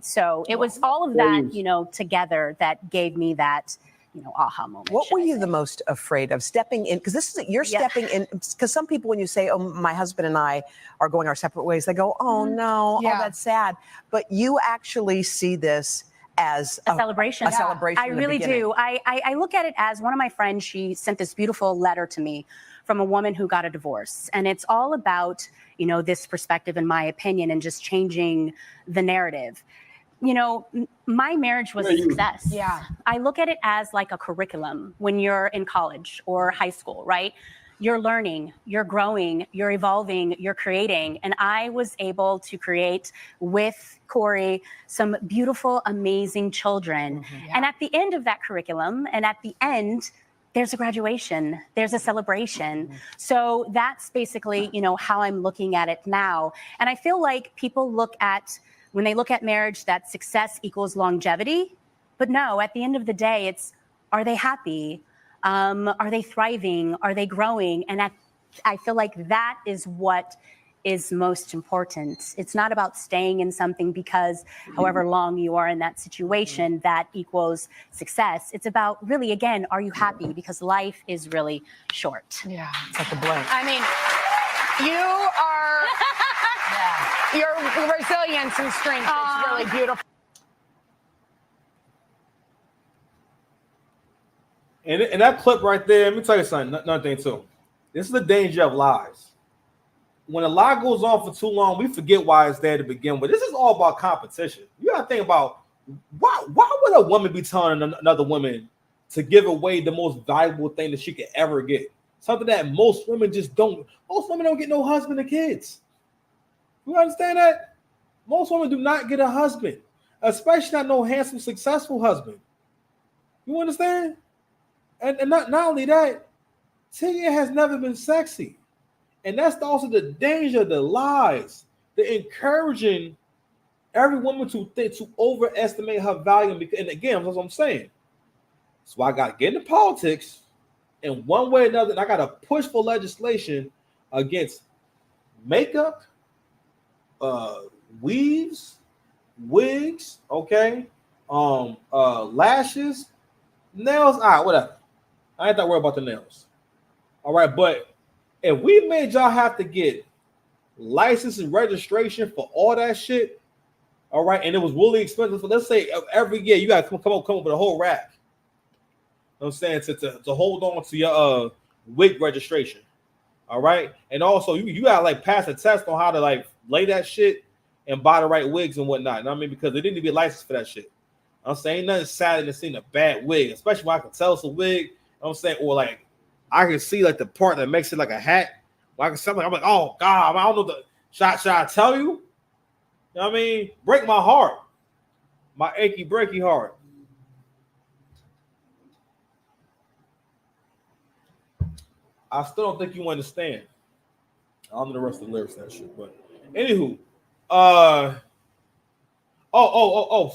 So it was all of that, you know, together that gave me that, you know, aha moment. What were you the most afraid of stepping in? Because this is you're stepping in. Because some people, when you say, "Oh, my husband and I are going our separate ways," they go, "Oh no, oh that's sad." But you actually see this as a celebration. A celebration. I really do. I look at it as one of my friends. She sent this beautiful letter to me from a woman who got a divorce, and it's all about, you know, this perspective, in my opinion, and just changing the narrative. You know, my marriage was a success. Yeah. I look at it as like a curriculum when you're in college or high school, right? You're learning, you're growing, you're evolving, you're creating. And I was able to create with Corey some beautiful, amazing children. And at the end of that curriculum, and at the end, there's a graduation, there's a celebration. So that's basically, you know, how I'm looking at it now. And I feel like people look at, when they look at marriage, that success equals longevity. But no, at the end of the day, it's, are they happy? Are they thriving? Are they growing? And I feel like that is what is most important. It's not about staying in something because however long you are in that situation, that equals success. It's about really, again, are you happy? Because life is really short. Yeah. It's like a blank. I mean, you are, your resilience and strength is really beautiful. And that clip right there, let me tell you something, another thing too. This is the danger of lies. When a lie goes on for too long, we forget why it's there to begin with. This is all about competition. You gotta think about why would a woman be telling another woman to give away the most valuable thing that she could ever get? Something that most women just don't. Most women don't get no husband or kids. You understand that? Most women do not get a husband, especially not no handsome, successful husband. You understand? And not only that, Tia has never been sexy. And that's also the danger, the lies, the encouraging every woman to overestimate her value. And again, that's what I'm saying. So I got to get into politics in one way or another. And I got to push for legislation against makeup, weaves, wigs, okay, lashes, nails. All right, whatever. I ain't that worried about the nails. All right, but if we made y'all have to get license and registration for all that shit, all right, and it was really expensive. So let's say every year you got to come up with a whole rack. You know what I'm saying, to hold on to your wig registration. All right, and also you gotta like pass a test on how to like lay that shit and buy the right wigs and whatnot. You know what I mean? Because they need to be licensed for that shit. I'm saying ain't nothing sad than seeing a bad wig, especially when I can tell it's a wig. You know what I'm saying, or like I can see like the part that makes it like a hat. Well, I can see, I'm like, oh God, I don't know the shot. Should I tell you? You know what I mean? Break my heart, my achy breaky heart. I still don't think you understand. I don't know the rest of the lyrics of that shit, but anywho,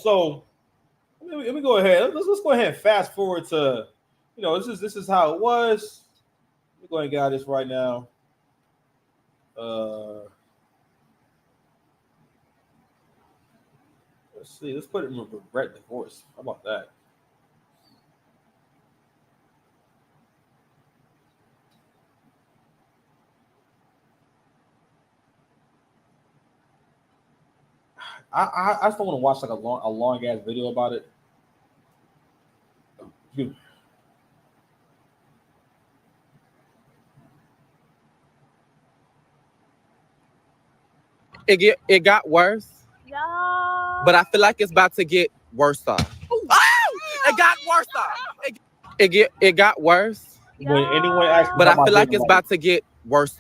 so let me go ahead. Let's go ahead and fast forward to, this is how it was. Let me go ahead and get out of this right now. Let's see. Let's put it in regret divorce. How about that? I just don't want to watch like a long ass video about it. It got worse, but I feel like it's about to get worse. It got worse. It got worse, when anyone asks, but I feel like it's about to get worse.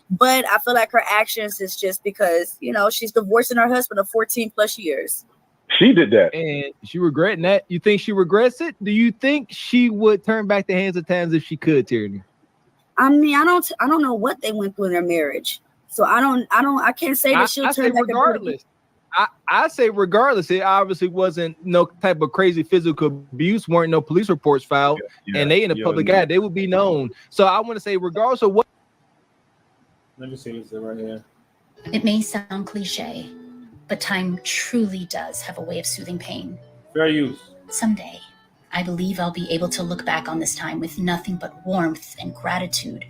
But I feel like her actions is just because, she's divorcing her husband of 14 plus years. She did that. And she regretting that. You think she regrets it? Do you think she would turn back the hands of times if she could, Tierney? I mean, I don't know what they went through in their marriage. So I can't say that she'll turn back. Regardless. I say regardless, it obviously wasn't no type of crazy physical abuse, weren't no police reports filed, and they in the public eye, they would be known. So I want to say regardless of what. Let me see this right here. It may sound cliche, but time truly does have a way of soothing pain. Fair use. Someday, I believe I'll be able to look back on this time with nothing but warmth and gratitude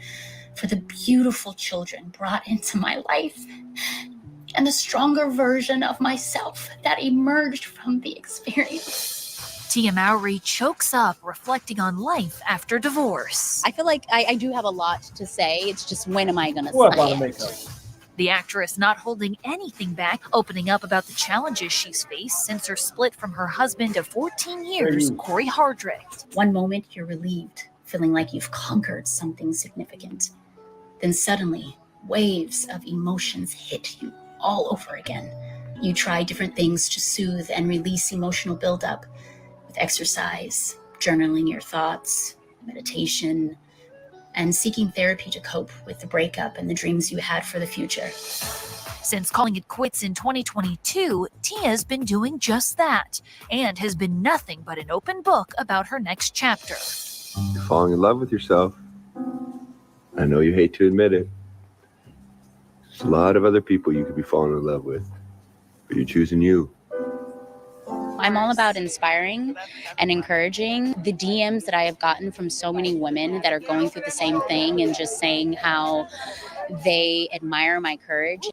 for the beautiful children brought into my life and the stronger version of myself that emerged from the experience. Tia Mowry chokes up, reflecting on life after divorce. I feel like I do have a lot to say. It's just, when am I going to say it? The actress not holding anything back, opening up about the challenges she's faced since her split from her husband of 14 years, Corey Hardrict. One moment you're relieved, feeling like you've conquered something significant. Then suddenly, waves of emotions hit you all over again. You try different things to soothe and release emotional buildup. Exercise, journaling your thoughts, meditation, and seeking therapy to cope with the breakup and the dreams you had for the future. Since calling it quits in 2022, Tia's been doing just that and has been nothing but an open book about her next chapter. You're falling in love with yourself. I know you hate to admit it. There's a lot of other people you could be falling in love with, but you're choosing you. I'm all about inspiring and encouraging. The DMs that I have gotten from so many women that are going through the same thing and just saying how they admire my courage.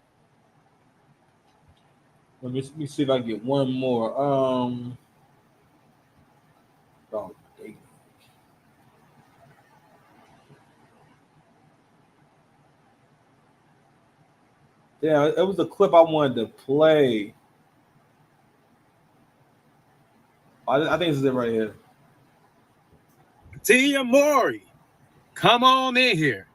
Let me see if I can get one more. Yeah, it was a clip I wanted to play. I think this is it right here. Tia Mowry, come on in here.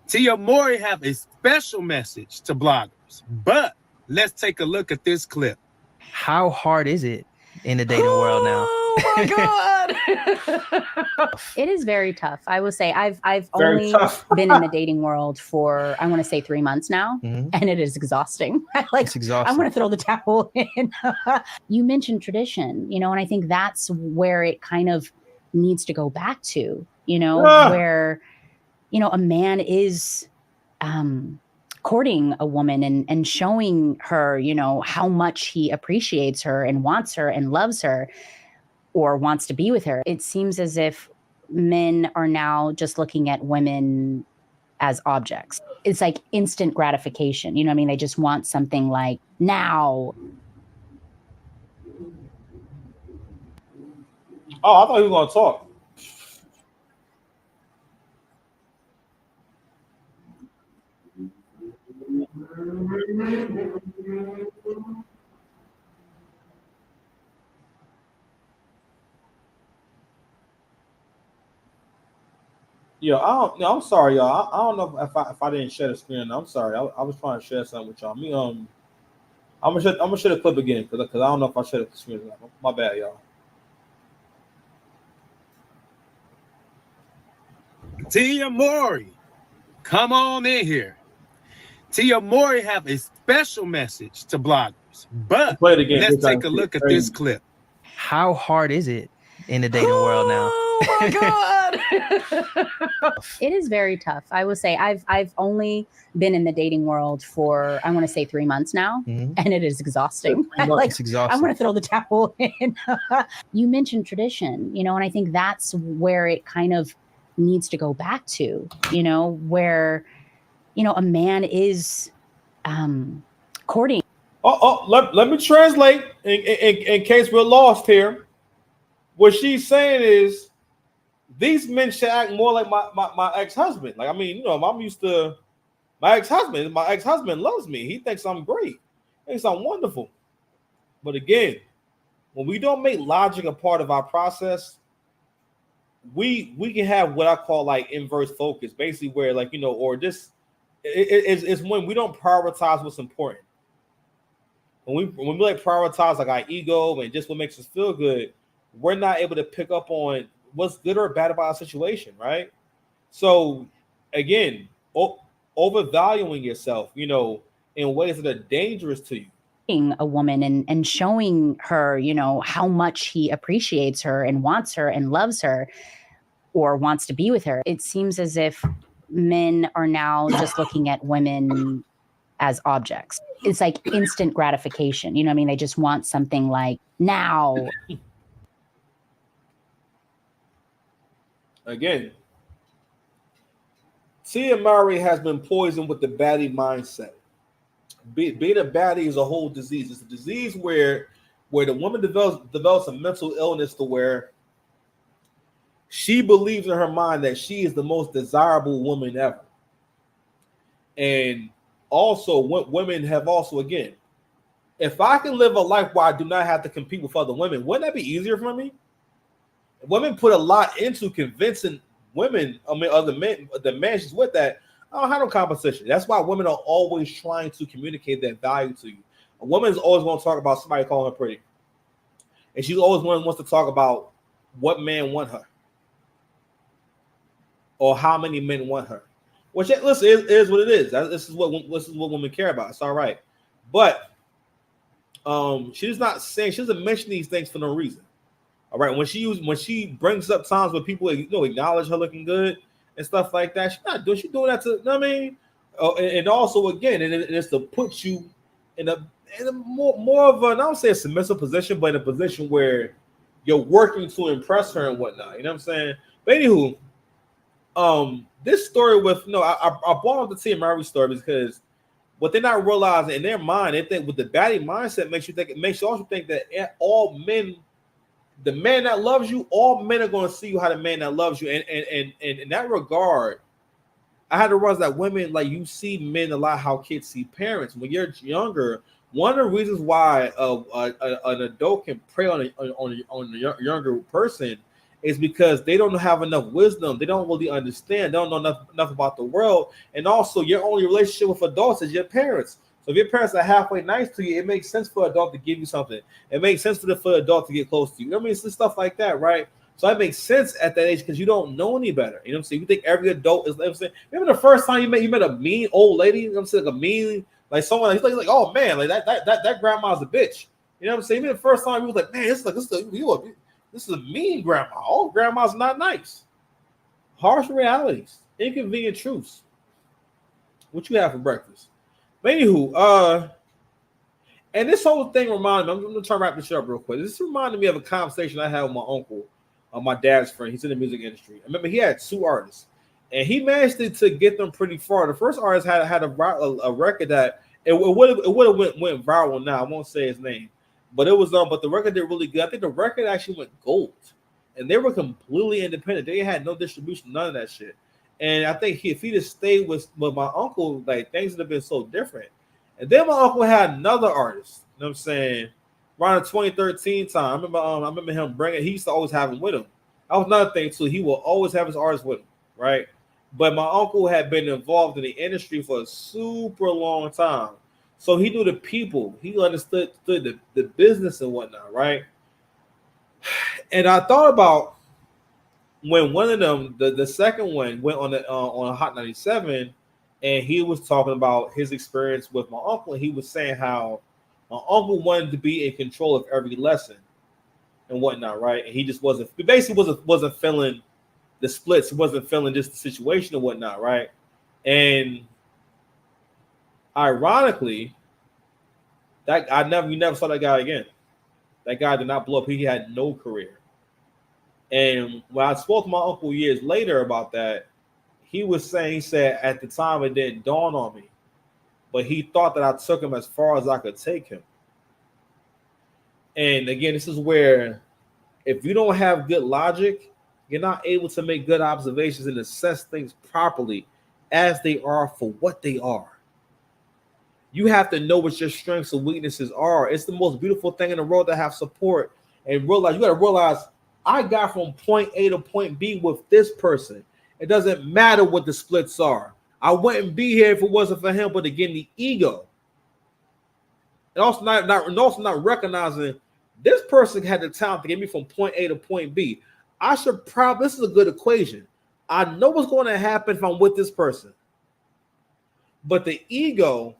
Tia Mowry have a special message to bloggers, but let's take a look at this clip. How hard is it in the dating world now? my God. It is very tough. I will say I've Very only tough. been in the dating world for I want to say 3 months now, and it is exhausting. It's exhausting. I want to throw the towel in. You mentioned tradition, you know, and I think that's where it kind of needs to go back to, you know, where, you know, a man is courting a woman and showing her, you know, how much he appreciates her and wants her and loves her or wants to be with her. It seems as if men are now just looking at women as objects. It's like instant gratification. You know what I mean? They just want something like now. Oh, I thought he was going to talk. Yeah, I'm sorry, y'all. I don't know if I didn't share the screen. I'm sorry. I was trying to share something with y'all. I'm gonna share the clip again because I don't know if I shared the screen. My bad, y'all. Tia Mowry, come on in here. Tia Mowry have a special message to bloggers, but Play it again. let's take a look at this clip. How hard is it in the dating world now? Oh my God. It is very tough. I will say I've only been in the dating world for I want to say 3 months now, and it is exhausting. It's exhausting. I want to throw the towel in. You mentioned tradition, you know, and I think that's where it kind of needs to go back to, you know, where, you know, a man is courting. Let me translate in case we're lost here. What she's saying is these men should act more like my ex-husband. Like, I mean, you know, I'm used to my ex-husband. My ex-husband loves me. He thinks I'm great. He thinks I'm wonderful. But again, when we don't make logic a part of our process, we can have what I call like inverse focus, basically where like, you know, or just it's when we don't prioritize what's important. When we like prioritize like our ego and just what makes us feel good, we're not able to pick up on what's good or bad about a situation, right? So again, overvaluing yourself, you know, in ways that are dangerous to you. A woman and showing her, you know, how much he appreciates her and wants her and loves her or wants to be with her. It seems as if men are now just looking at women as objects. It's like instant gratification. You know what I mean? They just want something like now. Again, Tia Mowry has been poisoned with the baddie mindset. Being a baddie is a whole disease. It's a disease where the woman develops a mental illness to where she believes in her mind that she is the most desirable woman ever. And also, women have also, again, if I can live a life where I do not have to compete with other women, wouldn't that be easier for me? Women put a lot into convincing women, I mean, other men, the man she's with, that I don't have no competition. That's why women are always trying to communicate that value to you. A woman's always going to talk about somebody calling her pretty. And she's always wants to talk about what man want her or how many men want her. Which, listen, is what it is. This is what women care about. It's all right. But she's not saying, she doesn't mention these things for no reason. All right, when she brings up times where people, you know, acknowledge her looking good and stuff like that, she's doing that to, you know what I mean? And also, again, and it's to put you in a more of a, I don't say a submissive position, but in a position where you're working to impress her and whatnot. You know what I'm saying? But anywho, this story with, you know, I brought up the Tia Mowry story because what they're not realizing in their mind, they think with the baddie mindset makes you also think that all men, the man that loves you, all men are going to see you how the man that loves you. And in that regard, I had to realize that women, like, you see men a lot how kids see parents. When you're younger, one of the reasons why an adult can prey on a younger person is because they don't have enough wisdom. They don't really understand. They don't know enough about the world. And also, your only relationship with adults is your parents. So if your parents are halfway nice to you, it makes sense for an adult to give you something. It makes sense for the adult to get close to you. You know what I mean? It's stuff like that, right? So that makes sense at that age because you don't know any better. You know what I'm saying? You think every adult is. You know what I'm saying? Remember the first time you met a mean old lady? You know what I'm saying? Like a mean, like someone. He's like, oh man, like that grandma's a bitch. You know what I'm saying? Even the first time he was like, man, this is a mean grandma. All grandmas not nice. Harsh realities, inconvenient truths. What you have for breakfast? But anywho, and this whole thing reminded me. I'm gonna try to wrap this up real quick. This reminded me of a conversation I had with my uncle, my dad's friend. He's in the music industry. I remember he had 2 artists, and he managed to get them pretty far. The first artist had a record that it would have went viral. Now I won't say his name, but it was but the record did really good. I think the record actually went gold, and they were completely independent. They had no distribution, none of that shit. And I think if he just stayed with my uncle, like things would have been so different. And then my uncle had another artist, you know what I'm saying, around the 2013 time. I remember him bringing, he used to always have him with him. That was another thing too. He will always have his artists with him, right? But my uncle had been involved in the industry for a super long time. So he knew the people. He understood the business and whatnot, right? And I thought about when one of them, the second one, went on a Hot 97, and he was talking about his experience with my uncle, and he was saying how my uncle wanted to be in control of every lesson and whatnot, right? And he just wasn't feeling the splits. He wasn't feeling just the situation and whatnot, right? And ironically, we never saw that guy again. That guy did not blow up. He had no career. And when I spoke to my uncle years later about that, he said at the time it didn't dawn on me, but he thought that I took him as far as I could take him. And again, this is where if you don't have good logic, you're not able to make good observations and assess things properly as they are for what they are. You have to know what your strengths and weaknesses are. It's the most beautiful thing in the world to have support and you got to realize I got from point A to point B with this person. It doesn't matter what the splits are. I wouldn't be here if it wasn't for him, but again, the ego. And also not recognizing this person had the talent to get me from point A to point B. This is a good equation. I know what's going to happen if I'm with this person. But the ego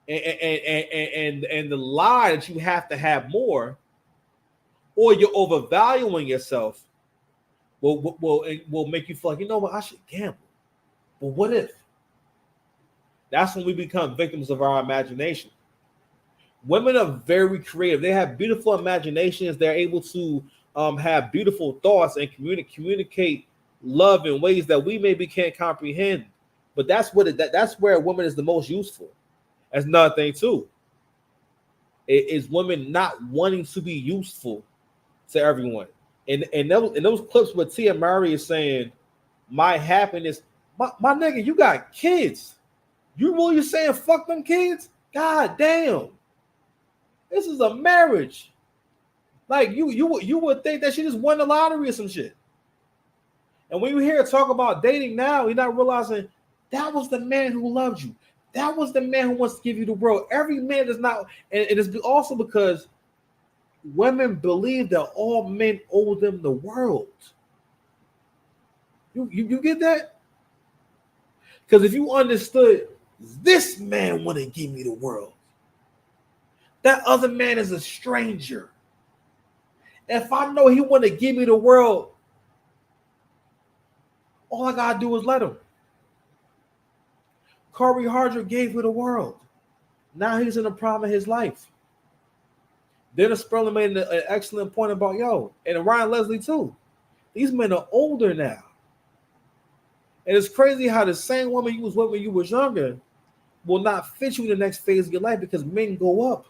and the lie that you have to have more, or you're overvaluing yourself, will make you feel like, you know what, I should gamble. But what if? That's when we become victims of our imagination. Women are very creative. They have beautiful imaginations. They're able to have beautiful thoughts and communicate love in ways that we maybe can't comprehend. But that's where a woman is the most useful. That's another thing too. It is women not wanting to be useful to everyone. And those clips where Tia Murray is saying, my happiness, my nigga, you got kids. You really saying fuck them kids? God damn. This is a marriage. Like you would think that she just won the lottery or some shit. And when you hear her talk about dating now, you're not realizing that was the man who loved you. That was the man who wants to give you the world. Every man does not, and it is also because women believe that all men owe them the world. You get that? Because if you understood, this man want to give me the world. That other man is a stranger. If I know he want to give me the world, all I gotta do is let him. Corey Hardrick gave her the world. Now he's in a problem in his life. Dennis Sperling made an excellent point about and Ryan Leslie too. These men are older now. And it's crazy how the same woman you was with when you was younger will not fit you in the next phase of your life because men go up.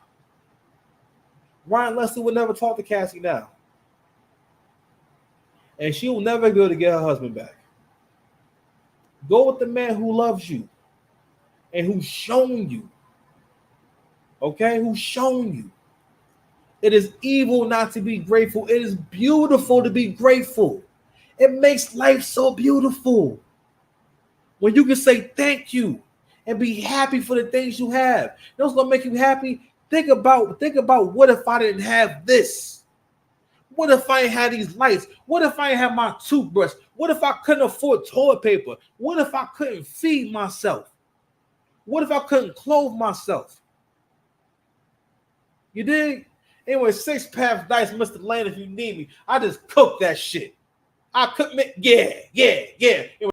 Ryan Leslie would never talk to Cassie now. And she will never be able to get her husband back. Go with the man who loves you and who's shown you. Okay? Who's shown you. It is evil not to be grateful. It is beautiful to be grateful. It makes life so beautiful. When you can say thank you. and be happy for the things you have. You know what's gonna make you happy? Think about what if I didn't have this? What if I ain't had these lights? What if I ain't had my toothbrush? What if I couldn't afford toilet paper? What if I couldn't feed myself? What if I couldn't clothe myself? You dig? Anyway, 6 Paths Dice, Mr. Lane, if you need me. I just cook that shit. I cook me. Yeah. Anyway,